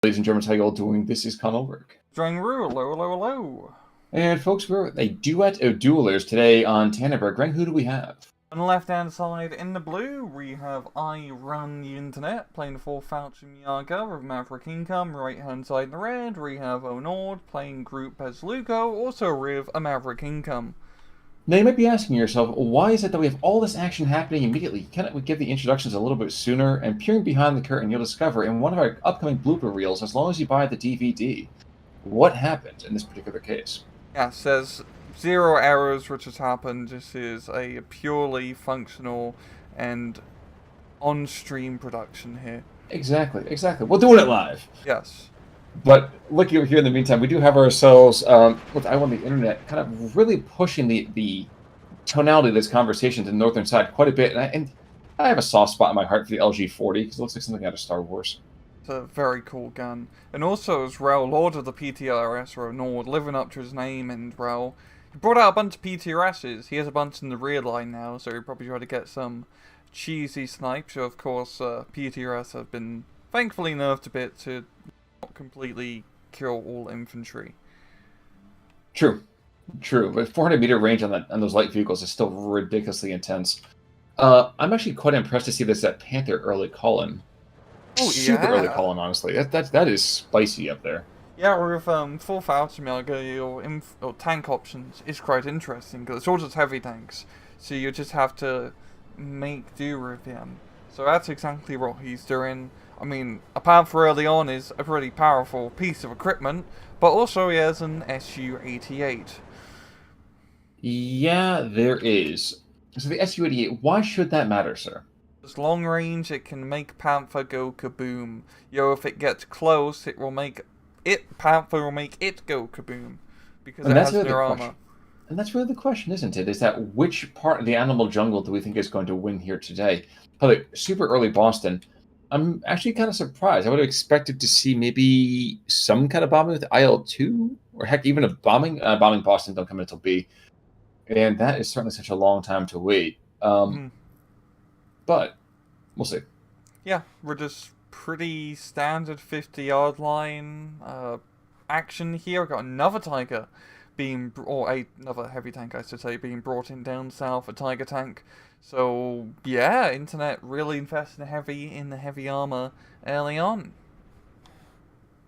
Ladies and gentlemen, how you all doing? This is Onord. Hello, hello, hello. And folks, we're a duet of duelers today on Tannenberg. Greg, who do we have? On the left-hand side, in the blue, we have I Run the Internet, playing for Fauci Miyaga with Maverick Income. Right-hand side in the red, we have Onord, playing Group as Luco, also with a Maverick Income. Now, you might be asking yourself, why is it that we have all this action happening immediately? Can't we give the introductions a little bit sooner? And peering behind the curtain, you'll discover in one of our upcoming blooper reels, as long as you buy the DVD, what happened in this particular case. Yes, there's zero errors which has happened. This is a purely functional and on-stream production here. Exactly. We're doing it live. Yes. But looking over here in the meantime, we do have ourselves, with I Want the Internet, kind of really pushing the tonality of this conversation to the northern side quite a bit. And I have a soft spot in my heart for the LG-40, because it looks like something out of Star Wars. It's a very cool gun. And also as well, Lord of the PTRS, or Onord, living up to his name, and well, he brought out a bunch of PTRSs. He has a bunch in the rear line now, so he probably tried to get some cheesy snipes. So of course, PTRS have been thankfully nerfed a bit to not completely kill all infantry. True. But 400-meter range on those light vehicles is still ridiculously intense. I'm actually quite impressed to see this at Panther early call-in. Oh, Super yeah. early call-in, honestly. That is spicy up there. Yeah, with full Fauci, your tank options is quite interesting, because it's all just heavy tanks, so you just have to make do with them. So that's exactly what he's doing. I mean, a Panther early on is a pretty powerful piece of equipment, but also he has an Su-88. Yeah, there is. So the Su-88, why should that matter, sir? It's long range, it can make Panther go kaboom. If it gets close, Panther will make it go kaboom, because it has no armor. And that's really the question, isn't it? Is that which part of the animal jungle do we think is going to win here today? Probably super early Boston. I'm actually kind of surprised. I would have expected to see maybe some kind of bombing with IL-2, or heck, even a bombing. Bombing Boston don't come in until B, and that is certainly such a long time to wait. But we'll see. Yeah, we're just pretty standard 50-yard line action here. We've got another Tiger another heavy tank, I should say, being brought in down south, a Tiger tank. So, yeah, Internet really investing heavy in the heavy armor early on.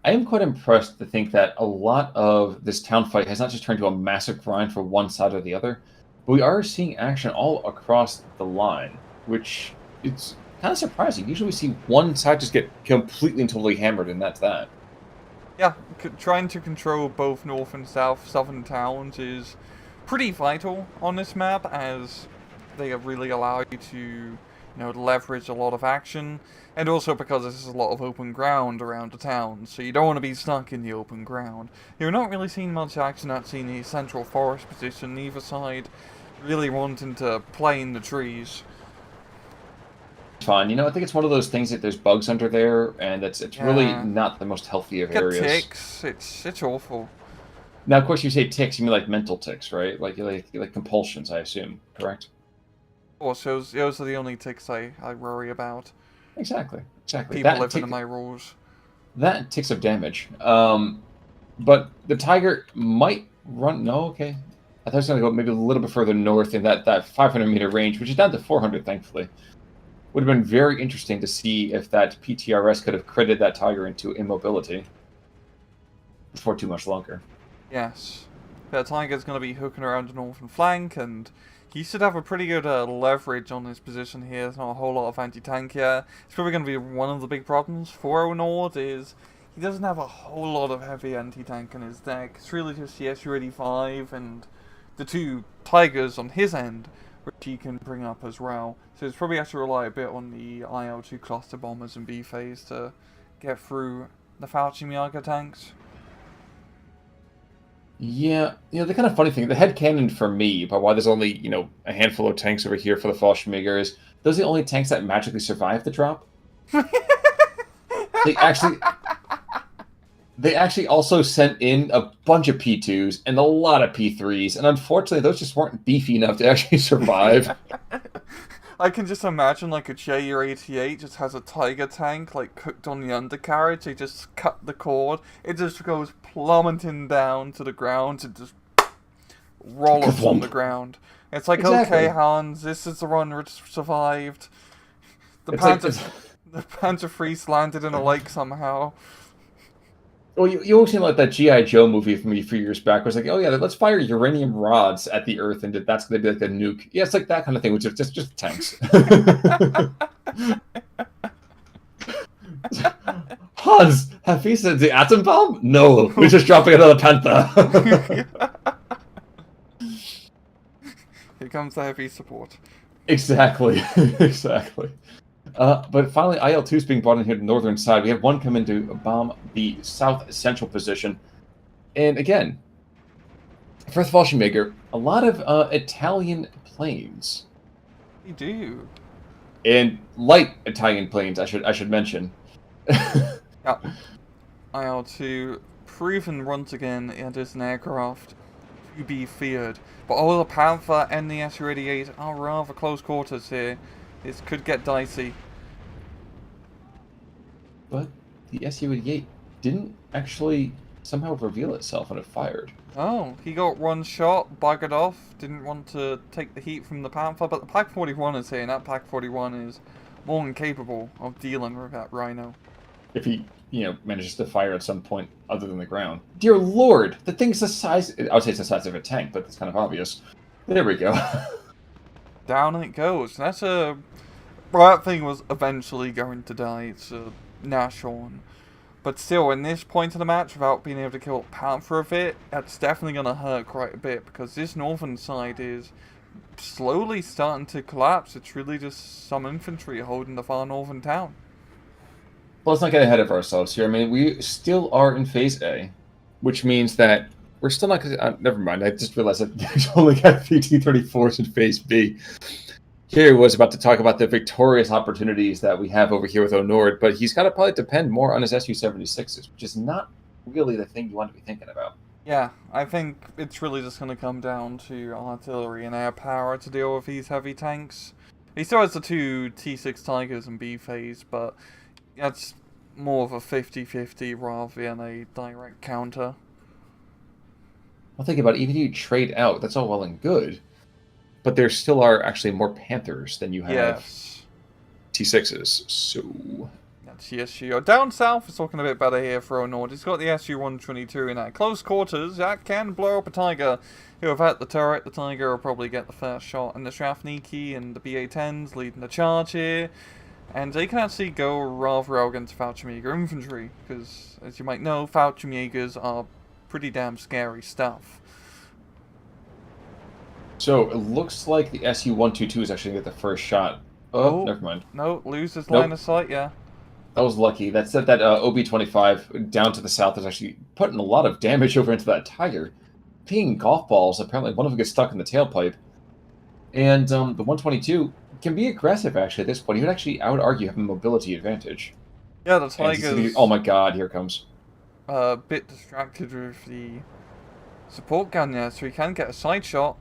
I am quite impressed to think that a lot of this town fight has not just turned to a massive grind for one side or the other, but we are seeing action all across the line, which it's kind of surprising. Usually we see one side just get completely and totally hammered, and that's that. Yeah, trying to control both north and southern towns is pretty vital on this map, as they really allow you to, leverage a lot of action, and also because this is a lot of open ground around the town, so you don't want to be stuck in the open ground. You're not really seeing much action at the central forest position, neither side really wanting to play in the trees. Fine. I think it's one of those things that there's bugs under there, and it's really not the most healthy of areas. Ticks. It's awful. Now, of course, you say ticks, you mean like mental ticks, right? Like compulsions, I assume, correct? Also, those are the only ticks I worry about. Exactly. People living in my rules. That ticks of damage. But the Tiger might run... No, okay. I thought it was going to go maybe a little bit further north in that 500-meter range, which is down to 400, thankfully. Would have been very interesting to see if that PTRS could have critted that Tiger into immobility before too much longer. Yes. That Tiger's going to be hooking around the northern flank, and he should have a pretty good leverage on his position here. There's not a whole lot of anti-tank here. It's probably going to be one of the big problems for Onord, is he doesn't have a whole lot of heavy anti-tank in his deck. It's really just the Su-85 and the two Tigers on his end, which he can bring up as well. So it's probably have to rely a bit on the IL-2 cluster bombers in B phase to get through the Fauci Miyaga tanks. Yeah, the kind of funny thing, the headcanon for me, about why there's only, a handful of tanks over here for the Fallschirmjäger is, those are the only tanks that magically survive the drop. They actually also sent in a bunch of P2s and a lot of P3s, and unfortunately those just weren't beefy enough to actually survive. I can just imagine like a JU-88 just has a Tiger tank like cooked on the undercarriage. They just cut the cord. It just goes plummeting down to the ground and just rolls on the ground. It's like, Exactly. okay, Hans, this is the one which survived. The It's Panther, like, the Panther Freeze landed in a lake somehow. well, you always seen like that G.I. Joe movie from a few years back, where it's like, oh yeah, let's fire uranium rods at the Earth, and that's going to be like a nuke. Yeah, it's like that kind of thing, which is just tanks. Hans, have you seen the atom bomb? No, we're just dropping another Panther. Here comes the heavy support. Exactly, exactly. But finally, IL-2 is being brought in here to the northern side. We have one come in to bomb the south central position. And again, first Fallschirmjäger, a lot of Italian planes. You do. And light Italian planes, I should mention. Yeah. IL-2 proven once again it is an aircraft to be feared. But all the Panther and the Su-88 are rather close quarters here. This could get dicey. But the Su-88 didn't actually somehow reveal itself when it fired. Oh, he got one shot, buggered off, didn't want to take the heat from the Panther, but the Pak-41 is here, and that Pak-41 is more than capable of dealing with that Rhino. If he, manages to fire at some point other than the ground. Dear Lord, the thing's the size... I would say it's the size of a tank, but it's kind of obvious. There we go. Down it goes. That's a... Well, that thing was eventually going to die. It's a Nashorn. But still, in this point of the match, without being able to kill Panther of it, that's definitely going to hurt quite a bit, because this northern side is slowly starting to collapse. It's really just some infantry holding the far northern town. Well, let's not get ahead of ourselves here. I mean, we still are in Phase A, which means that we're still not... never mind, I just realized that there's only got 34s in Phase B. Here was about to talk about the victorious opportunities that we have over here with Onord, but he's got to probably depend more on his Su-76s, which is not really the thing you want to be thinking about. Yeah, I think it's really just going to come down to artillery and air power to deal with these heavy tanks. He still has the two T6 Tigers in B phase, but that's more of a 50-50 rather than a direct counter. Well, think about it, even if you trade out, that's all well and good. But there still are actually more Panthers than you have T6s, so... That's the SU. Down south is looking a bit better here for Onord. He's got the Su-122 in at close quarters. That can blow up a Tiger. He'll have hit the turret. The Tiger will probably get the first shot. And the Shrapniki and the BA-10s leading the charge here. And they can actually go rather well against Fallschirmjäger infantry. Because, as you might know, Fallschirmjägers are pretty damn scary stuff. So, it looks like the Su-122 is actually going to get the first shot. Oh, never mind. No, loses line of sight, yeah. That was lucky. That said, that OB-25 down to the south is actually putting a lot of damage over into that Tiger. Being golf balls, apparently one of them gets stuck in the tailpipe. And the 122 can be aggressive, actually, at this point. He would actually, I would argue, have a mobility advantage. Yeah, the Tiger's... Oh my god, here it comes. A bit distracted with the support gun there, so he can get a side shot.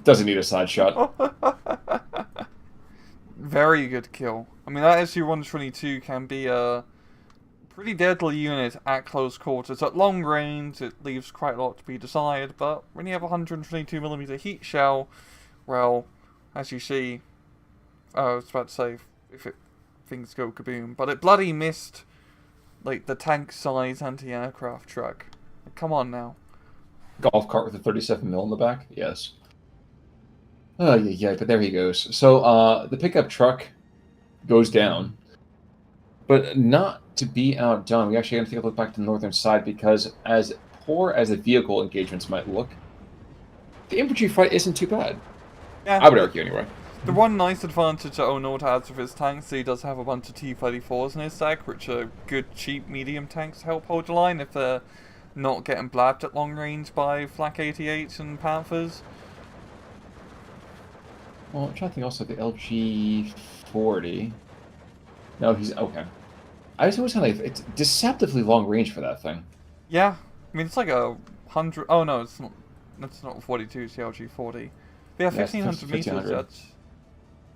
Doesn't need a side shot. Very good kill. I mean, that Su-122 can be a pretty deadly unit at close quarters. At long range, it leaves quite a lot to be desired, but when you have a 122mm heat shell, well, as you see, I was about to say, things go kaboom, but it bloody missed, like, the tank-size anti-aircraft truck. Come on now. Golf cart with a 37mm in the back? Yes. Oh, yeah, but there he goes. So, the pickup truck goes down, but not to be outdone. We actually have to take a look back to the northern side, because as poor as the vehicle engagements might look, the infantry fight isn't too bad. Yeah, I would argue, anyway. The one nice advantage that Onord has with his tanks, he does have a bunch of T-34s in his deck, which are good, cheap, medium tanks to help hold the line if they're not getting blabbed at long range by Flak 88s and Panthers. Well, I'm trying to think also the LG-40. No, he's... okay. I just always kind of... it's deceptively long range for that thing. Yeah. I mean, it's like a 100... Oh, no, it's not... That's not 42, it's the LG-40. But yeah, Yeah, 1500 meters, 1500. that's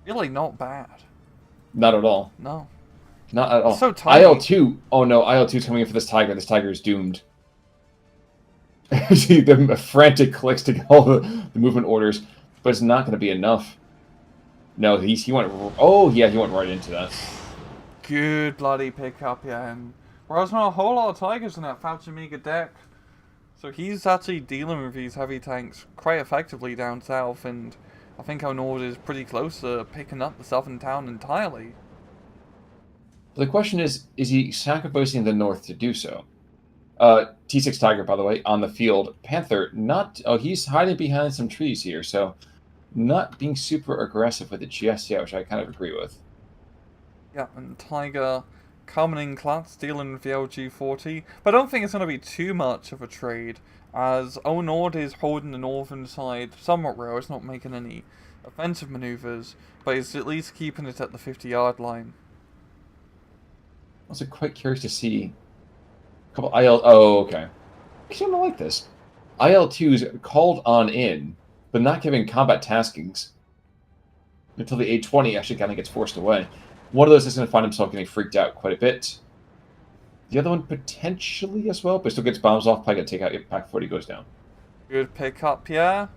really not bad. Not at all. No. Not at It's all. so tiny. IL-2. Oh no, IL-2 is coming in for this tiger. This tiger is doomed. See the frantic clicks to get all the movement orders, but it's not going to be enough. No, he went. Oh yeah, he went right into that. Good bloody pickup, yeah. And whereas not a whole lot of tigers in that Falchamiga deck. So he's actually dealing with these heavy tanks quite effectively down south, and I think Onord is pretty close to picking up the southern town entirely. The question is he sacrificing the north to do so? T6 Tiger, by the way, on the field. Panther, not... Oh, he's hiding behind some trees here, so not being super aggressive with it just yet, which I kind of agree with. Yeah, and Tiger coming in class, dealing with the LG-40, but I don't think it's going to be too much of a trade, as Onord is holding the northern side somewhat real. It's not making any offensive maneuvers, but he's at least keeping it at the 50-yard line. I'm also quite curious to see a couple IL... Oh, okay. Actually, I don't like this. IL-2's called on in, but not giving combat taskings until the A-20 actually kind of gets forced away. One of those is going to find himself getting freaked out quite a bit. The other one potentially as well, but still gets bombs off. Probably going to take out Impact before he goes down. Good pickup, yeah.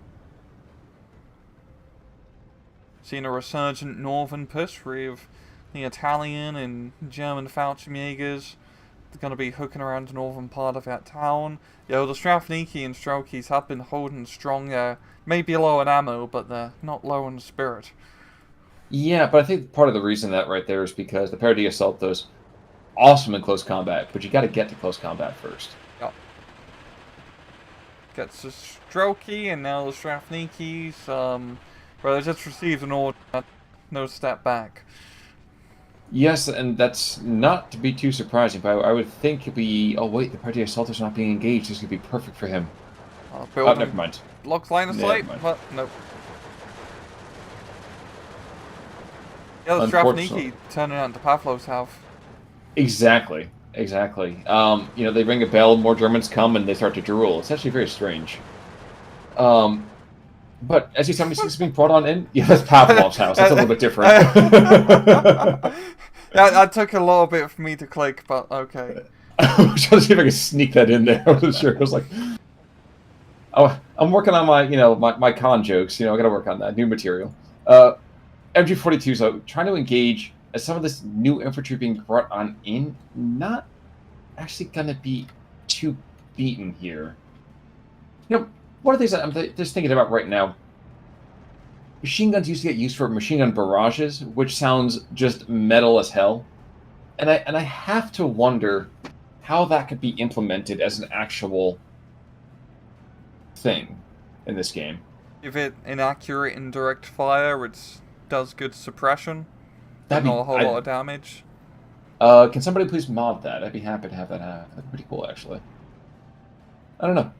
Seeing a resurgent northern push with the Italian and German Fallschirmjägers. They're going to be hooking around the northern part of that town. Yo, the Strafniki and Strelkies have been holding strong there. Maybe low in ammo, but they're not low in spirit. Yeah, but I think part of the reason that right there is because the Paradis Assaultos, awesome in close combat, but you got to get to close combat first. Yep. Gets the Strelky and now the Strafnikis. Well, they just received an order, no step back. Yes, and that's not to be too surprising, but I would think we... Oh, wait, the Paradis Assaultos are not being engaged. This could be perfect for him. Oh, never mind. Blocks line of sight, but nope. Yeah, the Strafniki turning out to Pavlov's house. Exactly. You know, they ring a bell, more Germans come, and they start to drool. It's actually very strange. But as you tell me, it's being brought on in. Yeah, that's Pavlov's house. That's a little bit different. Yeah, that took a little bit for me to click, but okay. I was trying to see if I could sneak that in there. I wasn't sure. I was like, oh, I'm working on my, you know, my con jokes. You know, I got to work on that new material. MG42, so trying to engage as some of this new infantry being brought on in, not actually going to be too beaten here. You know, one of the things that I'm just thinking about right now, machine guns used to get used for machine gun barrages, which sounds just metal as hell. And I have to wonder how that could be implemented as an actual thing in this game. Give it inaccurate indirect fire, it does good suppression. That'd not a whole lot of damage. Can somebody please mod that? I'd be happy to have that happen. That'd be pretty cool, actually. I don't know.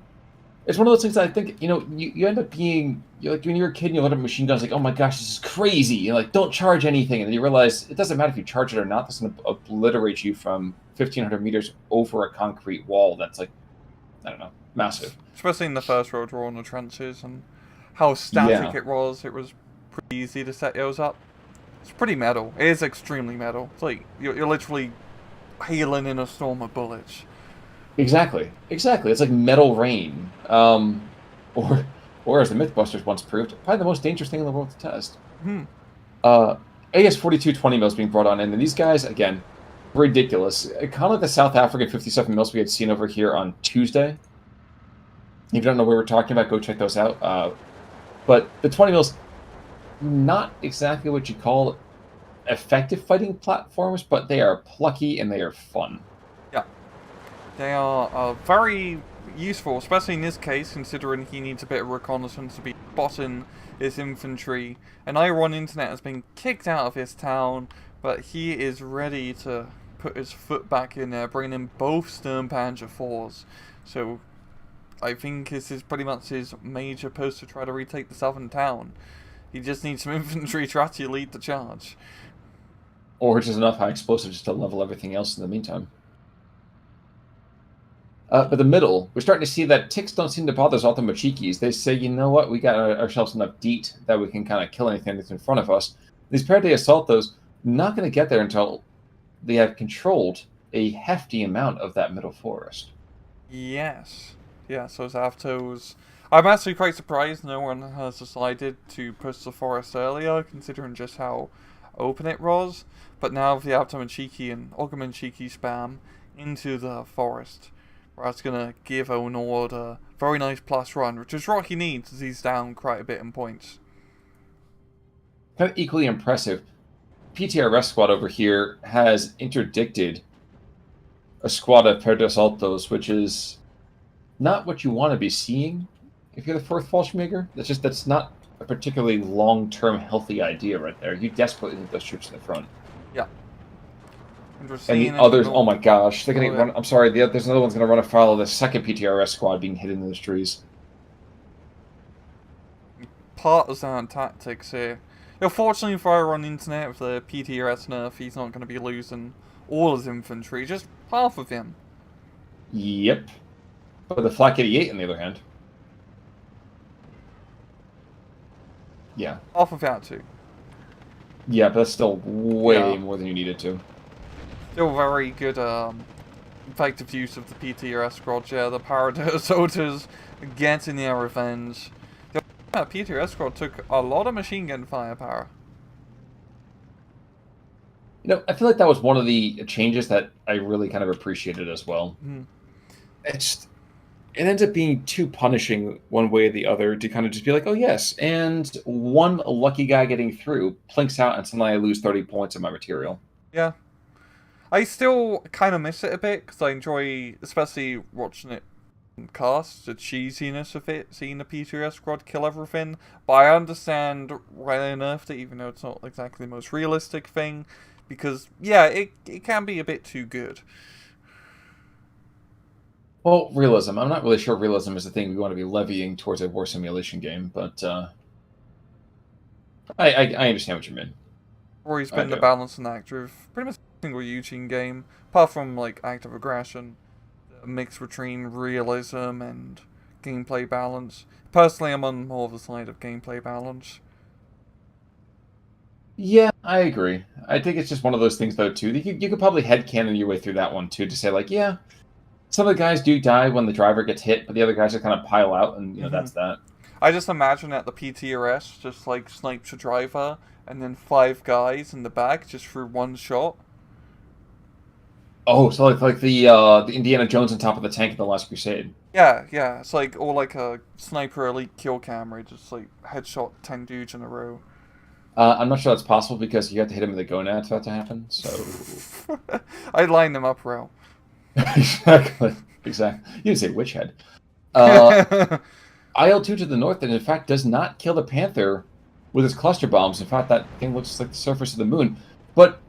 It's one of those things that I think, you know, you end up being, like, when you're a kid and you load up machine guns, like, oh my gosh, this is crazy. You're like, don't charge anything. And then you realize it doesn't matter if you charge it or not. That's going to obliterate you from 1,500 meters over a concrete wall that's, like, I don't know, massive. Especially in the first road draw in the trenches and how static it was pretty easy to set those up. It's pretty metal. It is extremely metal. It's like, you're literally hailing in a storm of bullets. Exactly. It's like metal rain. Or as the Mythbusters once proved, probably the most dangerous thing in the world to test. AS-42 20 mils being brought on in, and these guys, again, ridiculous. Kind of like the South African 57 mils we had seen over here on Tuesday. If you don't know what we're talking about, go check those out. But the 20 mils, not exactly what you call effective fighting platforms, but they are plucky and they are fun. Yeah. They are very useful, especially in this case, considering he needs a bit of reconnaissance to be spotting his infantry. And Iron Internet has been kicked out of his town, but he is ready to put his foot back in there, bringing in both Sturmpanzer IVs. So I think this is pretty much his major push to try to retake the southern town. He just needs some infantry to actually lead the charge. Or just enough high explosives just to level everything else in the meantime. But the middle, we're starting to see that ticks don't seem to bother Zaltamachikis. They say, you know what, we got ourselves enough DEET that we can kind of kill anything that's in front of us. These Paradise Assaultos not going to get there until they have controlled a hefty amount of that middle forest. Yes. Yes, those Avtos. I'm actually quite surprised no one has decided to push the forest earlier, considering just how open it was. But now with the Avtomanchiki and Ogamanchiki spam into the forest, that's going to give Onord a very nice plus run, which is what he needs as he's down quite a bit in points. Kind of equally impressive, PTRS squad over here has interdicted a squad of Paradise Assaultos, which is not what you want to be seeing if you're the fourth Fallschirmjäger. That's not a particularly long-term healthy idea right there. You desperately need those troops in the front. Yeah. And the others, oh my gosh, they're gonna run. I'm sorry, there's another one's gonna run afoul of the second PTRS squad being hit into those trees. Partisan tactics here. Fortunately for our on internet with the PTRS nerf, he's not going to be losing all his infantry, just half of him. Yep. But the Flak 88, on the other hand. Yeah. Half of that too. Yeah, but that's still way more than you needed to. Still very good effective use of the PTRS squad, yeah. The Paradise Assaultos getting their revenge. The PTRS squad took a lot of machine gun firepower. You know, I feel like that was one of the changes that I really kind of appreciated as well. It ends up being too punishing one way or the other to kind of just be like, oh yes, and one lucky guy getting through plinks out and suddenly I lose 30 points of my material. Yeah. I still kind of miss it a bit because I enjoy, especially watching it in cast, the cheesiness of it, seeing the PTRS squad kill everything. But I understand why they nerfed it, even though it's not exactly the most realistic thing. Because, yeah, it can be a bit too good. Well, realism. I'm not really sure realism is the thing we want to be levying towards a war simulation game, but I understand what you mean. Or he's been the balancing act of pretty much a single Eugene game, apart from like active aggression, a mix between realism and gameplay balance. Personally, I'm on more of the side of gameplay balance. Yeah, I agree. I think it's just one of those things, though, too. You could probably headcanon your way through that one, too, to say, like, yeah, some of the guys do die when the driver gets hit, but the other guys just kind of pile out, and, you know, that's that. I just imagine that the PTRS just, like, snipes a driver, and then 5 guys in the back just for one shot. Oh, so like the Indiana Jones on top of the tank in The Last Crusade. Yeah, yeah. It's like, or like a sniper elite kill camera, just, like, headshot 10 dudes in a row. I'm not sure that's possible because you have to hit him with a gonad for that to happen, so... I'd line them up well. Exactly. You didn't say witch head. IL-2 to the north, and in fact, does not kill the Panther with his cluster bombs. In fact, that thing looks like the surface of the moon. But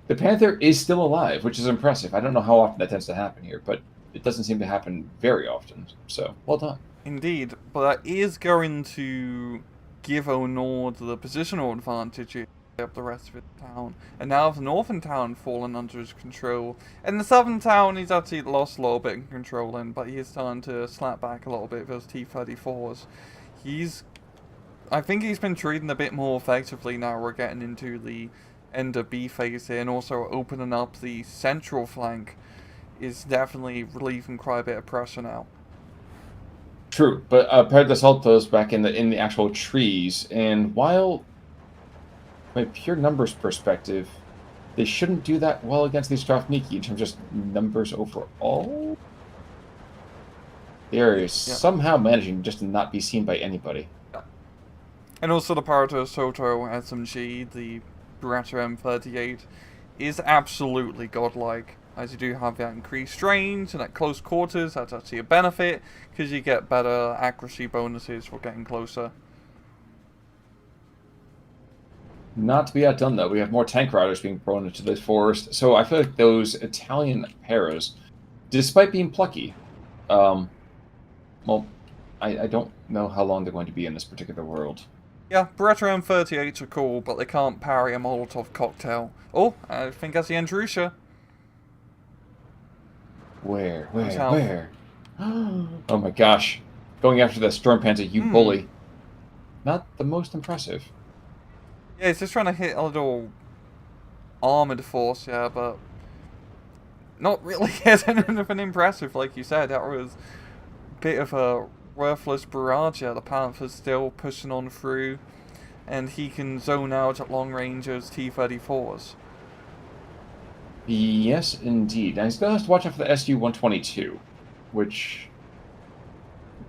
the Panther is still alive, which is impressive. I don't know how often that tends to happen here, but it doesn't seem to happen very often. So, well done. Indeed, but that is going to give Onord the positional advantage up the rest of his town. And now the northern town fallen under his control. And the southern town he's actually lost a little bit in control in, but he is starting to slap back a little bit with those T-34s. I think he's been treating a bit more effectively now we're getting into the end of B phase here, and also opening up the central flank is definitely relieving quite a bit of pressure now. True, but Paradise Assaultos back in the actual trees, and while from a pure numbers perspective, they shouldn't do that well against these Strafniki in terms of just numbers overall. They're somehow managing just to not be seen by anybody. Yeah. And also the Paradise Soto SMG, the Beretta M38, is absolutely godlike. As you do have that increased range and at close quarters, that's actually a benefit because you get better accuracy bonuses for getting closer. Not to be outdone, though, we have more tank riders being thrown into this forest, so I feel like those Italian paras, despite being plucky, well, I don't know how long they're going to be in this particular world. Yeah, Beretta M38s are cool, but they can't parry a Molotov cocktail. Oh, I think that's the Andrusha. Where? Oh my gosh. Going after the Storm Panther, you bully. Not the most impressive. Yeah, he's just trying to hit a little armored force, yeah, but not really anything impressive, like you said. That was a bit of a worthless barrage. Yeah, the Panther's still pushing on through, and he can zone out at long range as T-34s. Yes, indeed. Now he's going to have to watch out for the SU-122, which,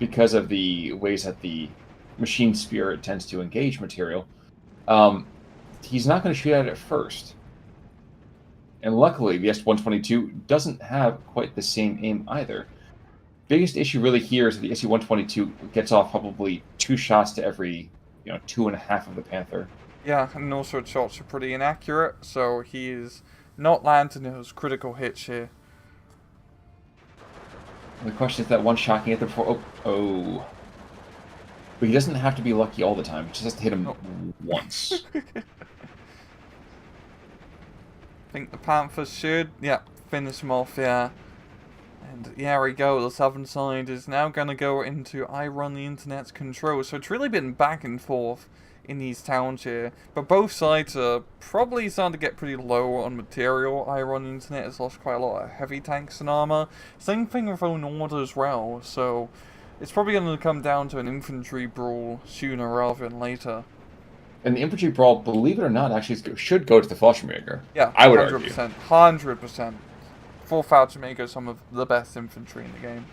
because of the ways that the machine spirit tends to engage material, he's not going to shoot at it first. And luckily, the S-122 doesn't have quite the same aim either. Biggest issue really here is that the SU-122 gets off probably 2 shots to every, 2.5 of the Panther. Yeah, and also its shots are pretty inaccurate, so he is not landing those critical hits here. The question is that one shot can get there before... Oh. But he doesn't have to be lucky all the time. He just has to hit him once. I think the Panther should, finish him off, yeah. And there we go, the southern side is now going to go into I run the internet's control. So it's really been back and forth in these towns here. But both sides are probably starting to get pretty low on material. I run the internet has lost quite a lot of heavy tanks and armor. Same thing with Onord as well. So it's probably going to come down to an infantry brawl sooner rather than later. And the infantry brawl, believe it or not, actually should go to the Fallschirmjäger. Yeah, I would 100%, argue. 100%. Full Fallschirmjäger is some of the best infantry in the game.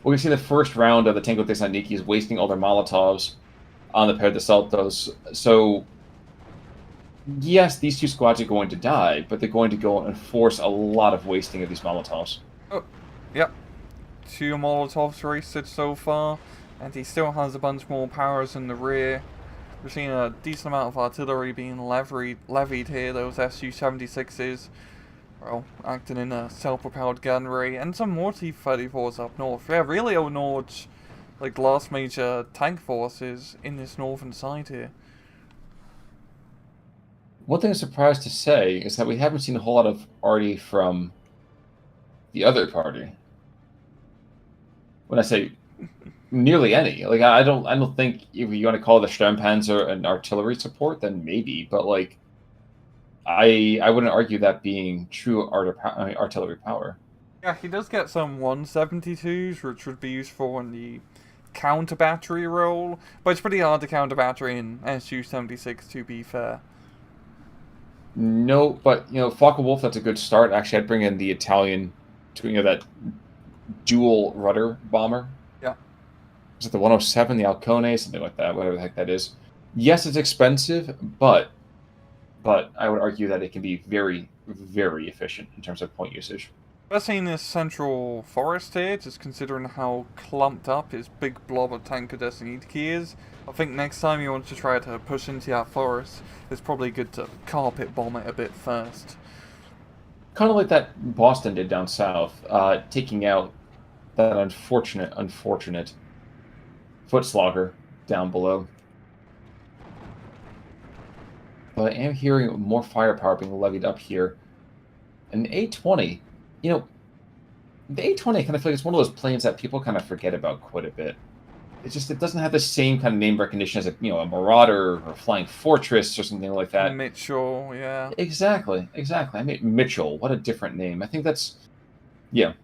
Well, we see the first round of the Tango Thessaloniki is wasting all their Molotovs on the pair of the Saltos. So, yes, these 2 squads are going to die, but they're going to go and force a lot of wasting of these Molotovs. Oh, yep. 2 Molotovs wasted so far, and he still has a bunch more powers in the rear. We're seeing a decent amount of artillery being levied here, those Su-76s. Well, acting in a self-propelled gunnery, and some more T-34s up north. Yeah, really Onord's, last major tank forces in this northern side here. One thing I'm surprised to say is that we haven't seen a whole lot of arty from the other party. When I say nearly any, I don't think if you want to call the Sturmpanzer an artillery support, then maybe, but I wouldn't argue that being true artillery power. Yeah, he does get some 172s, which would be useful in the counter battery role, but it's pretty hard to counter battery in Su-76, to be fair. No, but Focke-Wulf, that's a good start. Actually, I'd bring in the Italian, that dual rudder bomber. Yeah. Is it the 107, the Alcone, something like that, whatever the heck that is? Yes, it's expensive, but I would argue that it can be very, very efficient in terms of point usage. Especially in this central forest here, just considering how clumped up his big blob of Tanker Thessaloniki is. I think next time you want to try to push into that forest, it's probably good to carpet bomb it a bit first. Kind of like that Boston did down south, taking out that unfortunate footslogger down below. But I am hearing more firepower being levied up here. And the A-20, the A-20 I kind of feel like it's one of those planes that people kind of forget about quite a bit. It doesn't have the same kind of name recognition as a Marauder or a Flying Fortress or something like that. Mitchell, yeah. Exactly. I mean, Mitchell, what a different name. I think that's, yeah.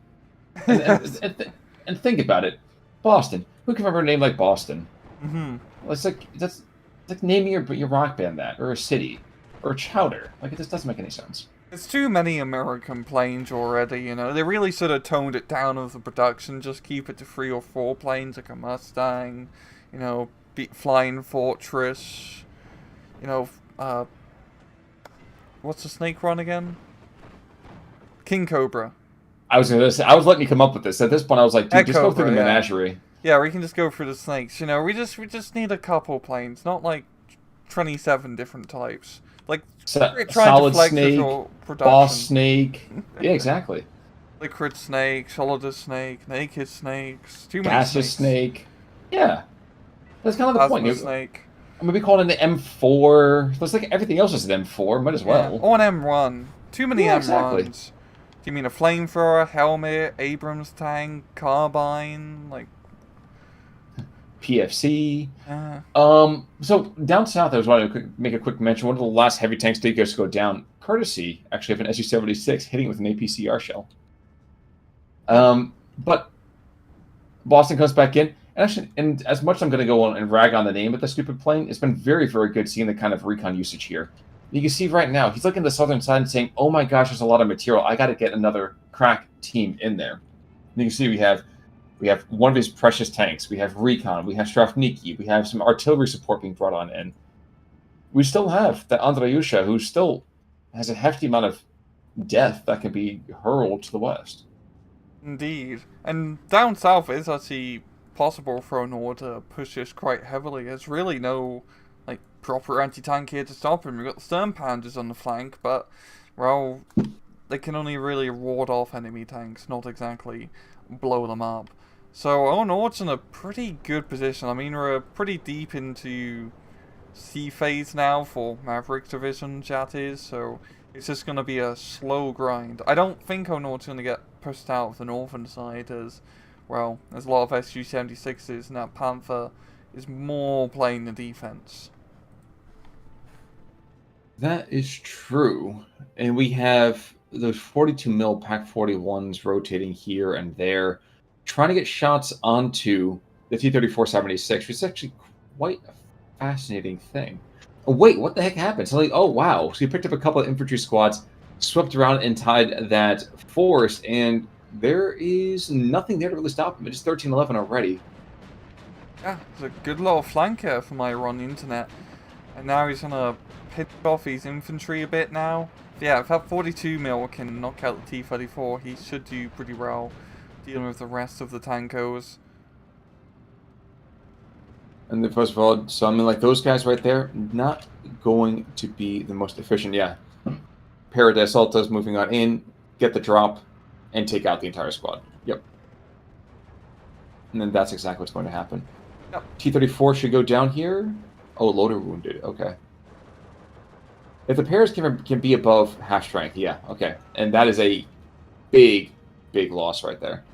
And think about it. Boston. Who can remember a name like Boston? Mm-hmm. It's like naming your rock band that, or a city, or a chowder. It just doesn't make any sense. There's too many American planes already, They really sort of toned it down with the production. Just keep it to 3 or 4 planes, like a Mustang, Flying Fortress, what's the snake run again? King Cobra. I was letting you come up with this. At this point, I was like, dude, just go through the yeah. menagerie. Yeah, we can just go through the snakes. We just need a couple planes, not 27 different types. Solid snake, boss snake. Yeah, exactly. Liquid snake, solid snake, naked snakes, too many gaseous snake. Yeah, that's kind of the point. point. Snake. I'm gonna be calling it the M4. Looks like everything else is an M4. Might as well. Or an M1. Too many M1s. Exactly. you mean a flamethrower, helmet, Abrams tank, carbine, like? PFC. Uh, So down south, I was wanting to make a quick mention. One of the last heavy tanks did go down, courtesy actually of an SU-76 hitting with an APCR shell. But Boston comes back in, and actually, and as much as I'm going to go on and rag on the name of the stupid plane, it's been very, very good seeing the kind of recon usage here. You can see right now, he's looking at the southern side and saying, "Oh my gosh, there's a lot of material. I got to get another crack team in there." And you can see we have one of his precious tanks. We have recon. We have Strafniki. We have some artillery support being brought on in. We still have the Andreyusha, who still has a hefty amount of death that can be hurled to the west. Indeed. And down south it's actually possible for Onord to push this quite heavily. There's really no like proper anti-tank here to stop him. We've got the stern panzers on the flank, but well, they can only really ward off enemy tanks, not exactly blow them up. So Onord's in a pretty good position. I mean, we're pretty deep into C phase now for Maverick's division, that is, so it's just going to be a slow grind. I don't think Onord's going to get pushed out of the northern side as, well, there's a lot of SU-76s and that Panther is more playing the defense. That is true. And we have those 42 mil Pac 41s rotating here and there, trying to get shots onto the T-34-76, which is actually quite a fascinating thing. Oh, wait, what the heck happened? So, like, oh, wow. So you picked up a couple of infantry squads, swept around and tied that force, and there is nothing there to really stop him. It's 13-11 already. Yeah, it's a good little flanker for my run internet. And now he's going to pick off his infantry a bit now. Yeah, if that 42 mil can knock out the T-34, he should do pretty well dealing with the rest of the tankos. And then, first of all, so I mean, like, those guys right there, not going to be the most efficient. Yeah. Paradise Alta's moving on in, get the drop, and take out the entire squad. Yep. And then that's exactly what's going to happen. Yep. T-34 should go down here. Oh, loader wounded. Okay. If the pairs can be above half strength, yeah, okay. And that is a big, big loss right there.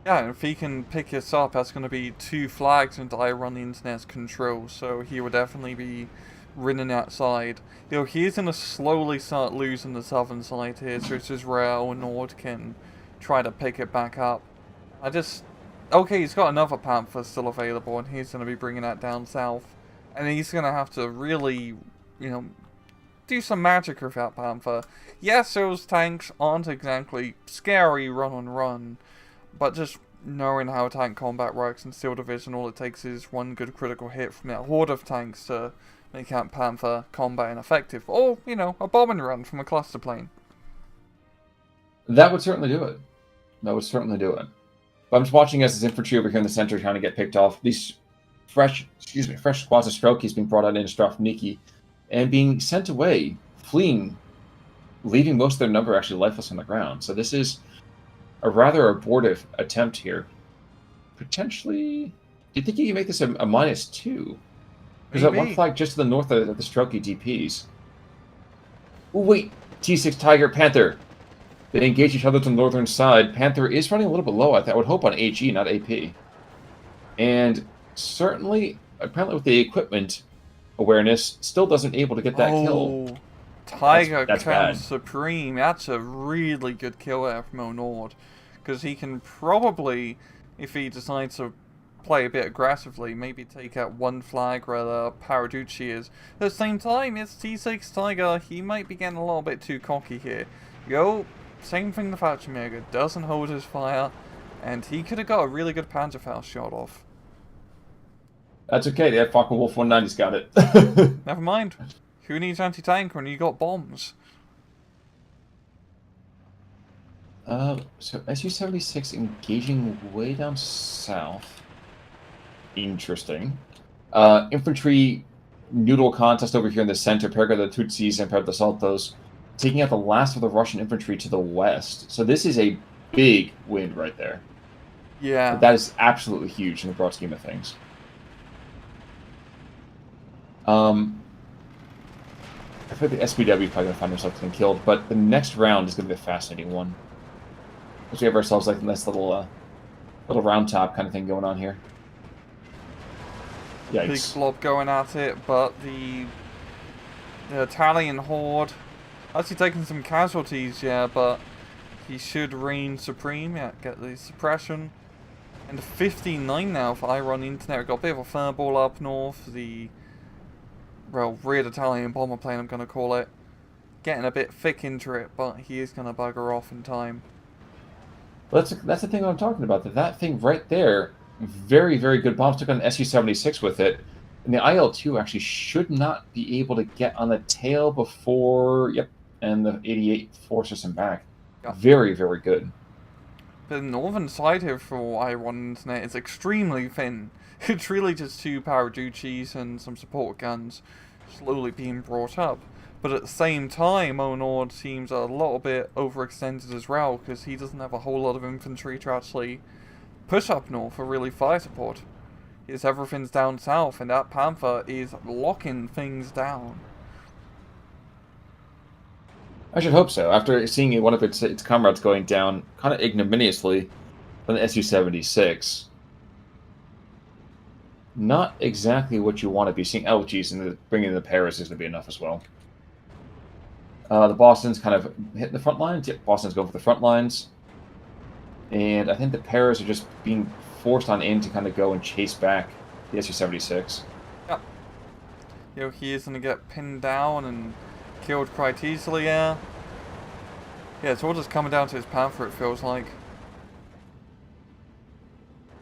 Yeah, and if he can pick this up, that's going to be 2 flags into I run the internet's control, so he will definitely be running outside. You know, he is going to slowly start losing the southern side here, so it's just rare Onord can try to pick it back up. Okay, he's got another Panther still available, and he's going to be bringing that down south. And he's going to have to really, you know, do some magic with that Panther. Yes, those tanks aren't exactly scary run on run, but just knowing how tank combat works in Steel Division, all it takes is one good critical hit from that horde of tanks to make that Panther combat ineffective. Or, you know, a bombing run from a cluster plane. That would certainly do it. That would certainly do it. But I'm just watching as his infantry over here in the center trying to get picked off. These fresh squads of Strelkies being brought out into Strafniki and being sent away, fleeing, leaving most of their number actually lifeless on the ground. So this is a rather abortive attempt here. Potentially, do you think you can make this a -2? There's that one flag just to the north of the Strelky DPs. Oh, wait. T6 Tiger, Panther. They engage each other to the northern side. Panther is running a little bit low, I would hope, on HE, not AP. And certainly, apparently with the equipment awareness, still doesn't able to get that kill. Tiger comes supreme. That's a really good kill there from Onord. Because he can probably, if he decides to play a bit aggressively, maybe take out one flag where the Paraducci is. At the same time, it's T6 Tiger. He might be getting a little bit too cocky here. Same thing the Fallschirmjäger doesn't hold his fire, and he could have got a really good Panzerfaust shot off. That's okay, that fucking Wolf 190's got it. Never mind. Who needs anti-tank when you got bombs? So SU-76 engaging way down south. Interesting. Infantry noodle contest over here in the center. Perga the Tutsis and Perga the Saltos. Taking out the last of the Russian infantry to the west. So this is a big win right there. Yeah. But that is absolutely huge in the broad scheme of things. I feel like the SPW is probably going to find himself getting killed, but the next round is going to be a fascinating one. Because we have ourselves like a nice little round top kind of thing going on here. Yikes. Big blob going at it, but the Italian horde actually taking some casualties, yeah, but he should reign supreme, yeah, get the suppression. And 15-9 now for Iron Internet. We've got a bit of a fireball up north, the rear Italian bomber plane, I'm going to call it. Getting a bit thick into it, but he is going to bugger off in time. Well, that's the thing I'm talking about. That thing right there, very, very good bombs. Took on an Su-76 with it. And the IL-2 actually should not be able to get on the tail before... Yep, and the 88 forces him back. Yep. Very, very good. The northern side here for Iron Internet is extremely thin. It's really just 2 Paraducis and some support guns slowly being brought up. But at the same time, Onord seems a little bit overextended as well, because he doesn't have a whole lot of infantry to actually push up north for really fire support. His everything's down south, and that Panther is locking things down. I should hope so. After seeing one of its comrades going down kind of ignominiously from the Su-76. Not exactly what you want to be seeing. Oh, geez, and bringing in the Paris is going to be enough as well. The Boston's kind of hitting the front lines. Yep, Boston's going for the front lines. And I think the Paris are just being forced on in to kind of go and chase back the Su-76. Yep. You know, he is going to get pinned down and killed quite easily, yeah. Yeah, it's all just coming down to his Panther, it feels like.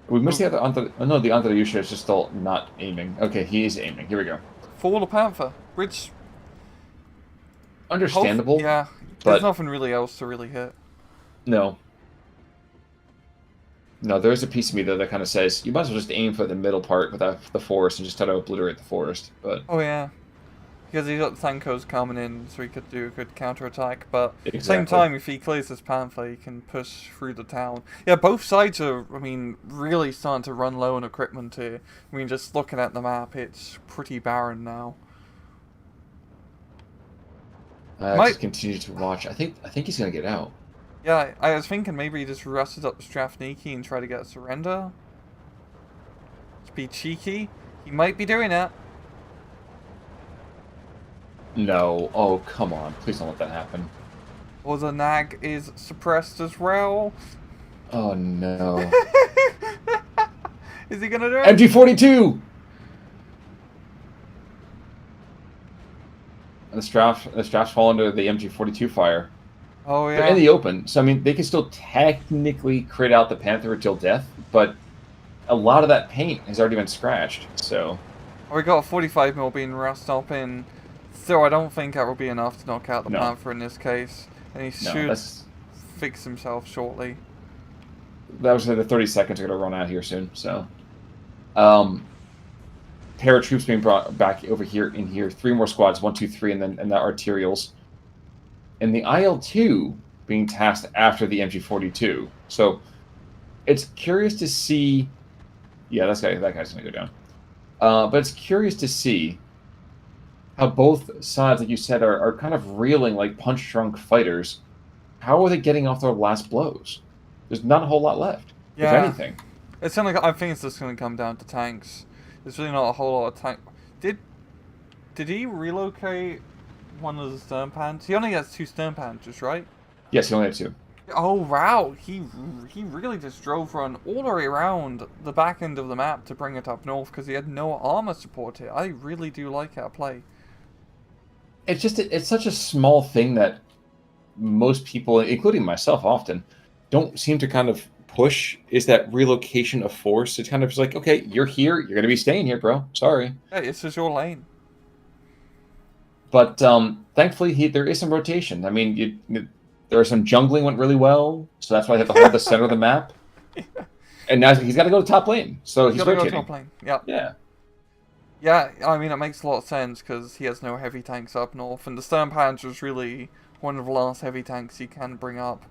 We missed the other... Oh, no, the Andalusia is just still not aiming. Okay, he is aiming. Here we go. For the Panther, which... Understandable. Yeah, there's nothing really else to really hit. No. No, there is a piece of me, though, that kind of says, you might as well just aim for the middle part without the forest and just try to obliterate the forest, but... Oh, yeah. Because he's got the Thankos coming in, so he could do a good counterattack, but exactly. At the same time, if he clears this Panther, he can push through the town. Yeah, both sides are, I mean, really starting to run low on equipment here. I mean, just looking at the map, it's pretty barren now. Just continue to watch. I think he's gonna get out. Yeah, I was thinking maybe he just rusted up Strafniki and try to get a surrender. To be cheeky. He might be doing that. No. Oh, come on. Please don't let that happen. Or the Nag is suppressed as well. Oh, no. Is he gonna do it? MG42! The straps fall under the MG42 fire. Oh, yeah. They're in the open, so I mean, they can still technically crit out the Panther until death, but a lot of that paint has already been scratched, so... We got a 45mm being rushed up in. Still, I don't think that will be enough to knock out the Panther in this case. And he should fix himself shortly. That was the 30 seconds are going to run out here soon, so... Paratroops being brought back over here, 3 more squads, 1, 2, 3, and the arterials. And the IL-2 being tasked after the MG42. So, it's curious to see... Yeah, that guy's going to go down. But it's curious to see how both sides, like you said, are kind of reeling like punch-drunk fighters. How are they getting off their last blows? There's not a whole lot left, if anything. It's only, I think it's just going to come down to tanks. There's really not a whole lot of tank. Did he relocate one of the stern pans? He only has 2 stern pans, right? Yes, he only had 2. Oh wow, he really just drove run all the way around the back end of the map to bring it up north because he had no armor support here. I really do like that play. It's just it's such a small thing that most people, including myself, often don't seem to kind of push. Is that relocation of force? It's kind of just like, okay, you're here, you're gonna be staying here, bro. Sorry. Yeah, this is your lane. But thankfully, there is some rotation. I mean, there are some jungling went really well, so that's why they have to hold the center of the map. Yeah. And now he's got to go to top lane, so he's rotating. Go to top lane. Yeah. Yeah. Yeah, I mean, it makes a lot of sense because he has no heavy tanks up north, and the Stern Panzer is really one of the last heavy tanks he can bring up.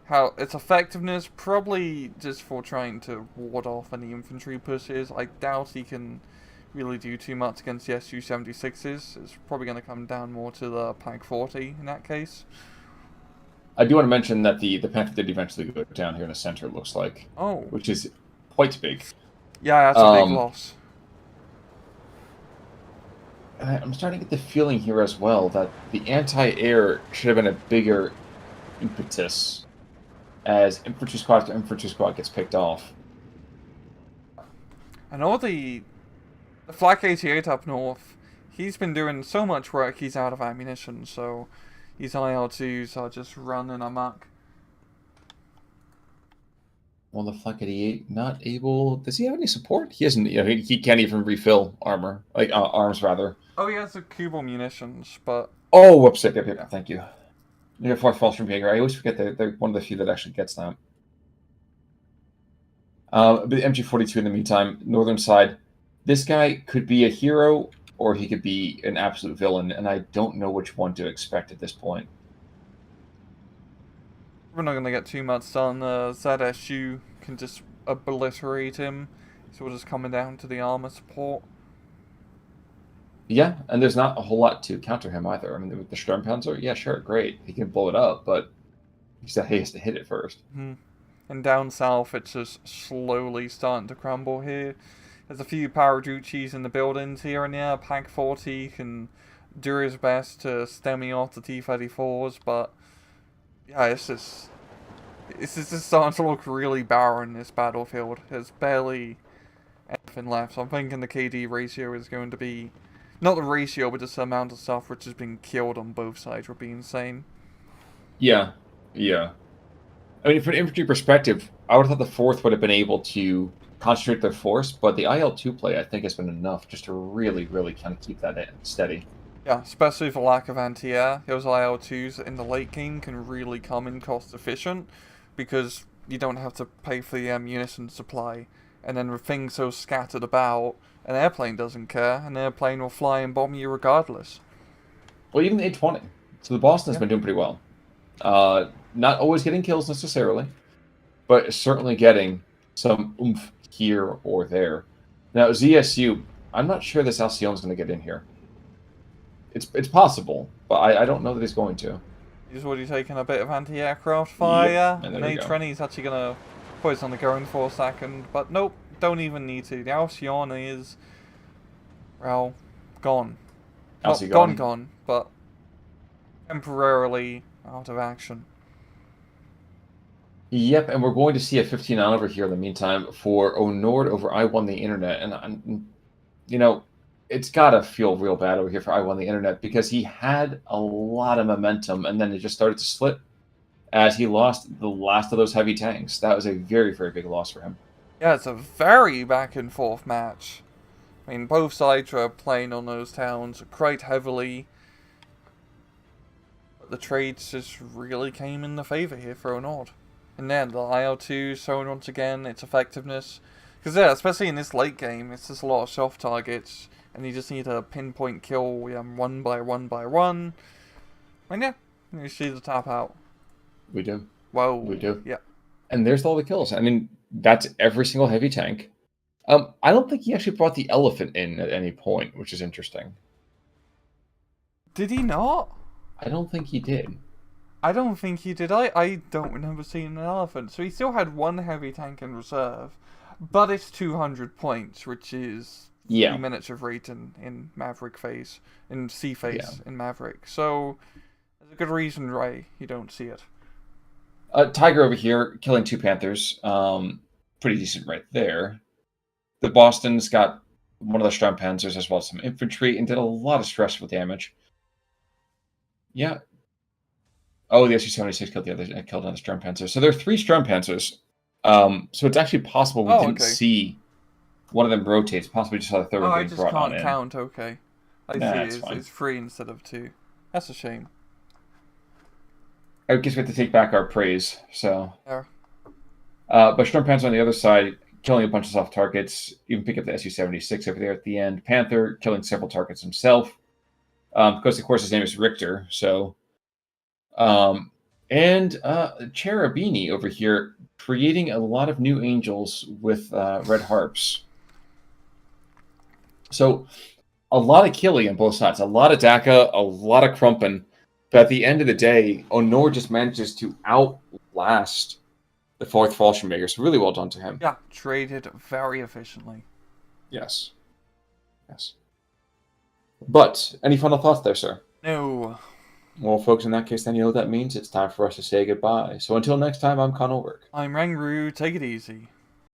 How its effectiveness, probably just for trying to ward off any infantry pushes. I doubt he can really do too much against the Su-76s. It's probably going to come down more to the Pank 40 in that case. I do want to mention that the Panther did eventually go down here in the center, it looks like. Oh. Which is quite big. Yeah, that's a big loss. I'm starting to get the feeling here as well that the anti-air should have been a bigger impetus as infantry squad to infantry squad gets picked off. I know the Flak 88 up north, he's been doing so much work he's out of ammunition, so his IL-2s are just running amok. Well, the Flak 88 not able. Does he have any support? He hasn't. He can't even refill armor, like arms rather. Oh, he has the Kubel munitions, but oh, whoops! Yep, thank you. You're fourth Fallstrom Jaeger. I always forget they're one of the few that actually gets that. But the MG42 in the meantime, northern side. This guy could be a hero or he could be an absolute villain, and I don't know which one to expect at this point. we're not going to get too much done. ZSU can just obliterate him, so we're just coming down to the armor support. Yeah, and there's not a whole lot to counter him either. I mean, with the Sturmpanzer, yeah, sure, great. He can blow it up, but he has to hit it first. And down south, it's just slowly starting to crumble here. There's a few Paraduchis in the buildings here and there. Pank 40 can do his best to stem me off the T-34s, but yeah, it's just starting to look really barren, this battlefield. There's barely anything left. So I'm thinking the KD ratio is going to be, not the ratio, but just the amount of stuff which has been killed on both sides would be insane. Yeah. I mean, from an infantry perspective, I would have thought the 4th would have been able to concentrate their force, but the IL-2 play, I think, has been enough just to really, really kind of keep that steady. Yeah, especially for lack of anti-air. Those IL-2s in the late game can really come in cost efficient, because you don't have to pay for the ammunition supply. And then with things so scattered about, an airplane doesn't care. An airplane will fly and bomb you regardless. Well, even the A-20. So the Boston's been doing pretty well. Not always getting kills necessarily, but certainly getting some oomph here or there. Now, ZSU, I'm not sure this Alcyon's going to get in here. It's possible, but I don't know that he's going to. He's already taken a bit of anti-aircraft fire. Yep, And A-20's actually going to put it on the ground for a second, but nope, don't even need to. The Alcyon is, well, gone. Not gone, but temporarily out of action. Yep, and we're going to see a 15 on over here in the meantime for Onord over I Won the Internet. And, it's got to feel real bad over here for I Won the Internet because he had a lot of momentum and then it just started to slip as he lost the last of those heavy tanks. That was a very, very big loss for him. Yeah, it's a very back and forth match. I mean, both sides were playing on those towns quite heavily. But the trades just really came in the favor here for Onord. And then the IL-2 showing once again its effectiveness. Because yeah, especially in this late game, it's just a lot of soft targets. And you just need to pinpoint kill one by one by one. And yeah, you see the tap out. We do. Whoa. We do. Yeah. And there's all the kills. I mean, that's every single heavy tank. I don't think he actually brought the elephant in at any point, which is interesting. Did he not? I don't think he did. I don't think he did. I don't remember seeing an elephant. So he still had one heavy tank in reserve. But it's 200 points, which is 3 minutes of rate in Maverick phase. In C phase in Maverick. So there's a good reason why you don't see it. Tiger over here, killing 2 Panthers. Pretty decent right there. The Boston's got one of the Sturmpanzers as well as some infantry and did a lot of stressful damage. Yeah. Oh, the Su-76 killed another Sturmpanzer. So there are 3 Sturmpanzers. So it's actually possible we didn't see one of them rotate. It's possible we just saw the third one being brought on in. I just can't count. Okay, I see. It's 3 instead of 2. That's a shame. I guess we have to take back our praise. So. Yeah. But Sturmpanzer on the other side, killing a bunch of soft targets. Even pick up the Su-76 over there at the end. Panther killing several targets himself. Because of course his name is Richter. So. And Cherubini over here creating a lot of new angels with red harps. So a lot of killing on both sides, a lot of Daka, a lot of Krumpen. But at the end of the day, Onord just manages to outlast the fourth Fallschirmjäger. So really well done to him. Yeah, traded very efficiently. Yes. Yes. But any final thoughts there, sir? No. Well, folks, in that case, then you know what that means. It's time for us to say goodbye. So until next time, I'm Onord. I'm Rangru, take it easy.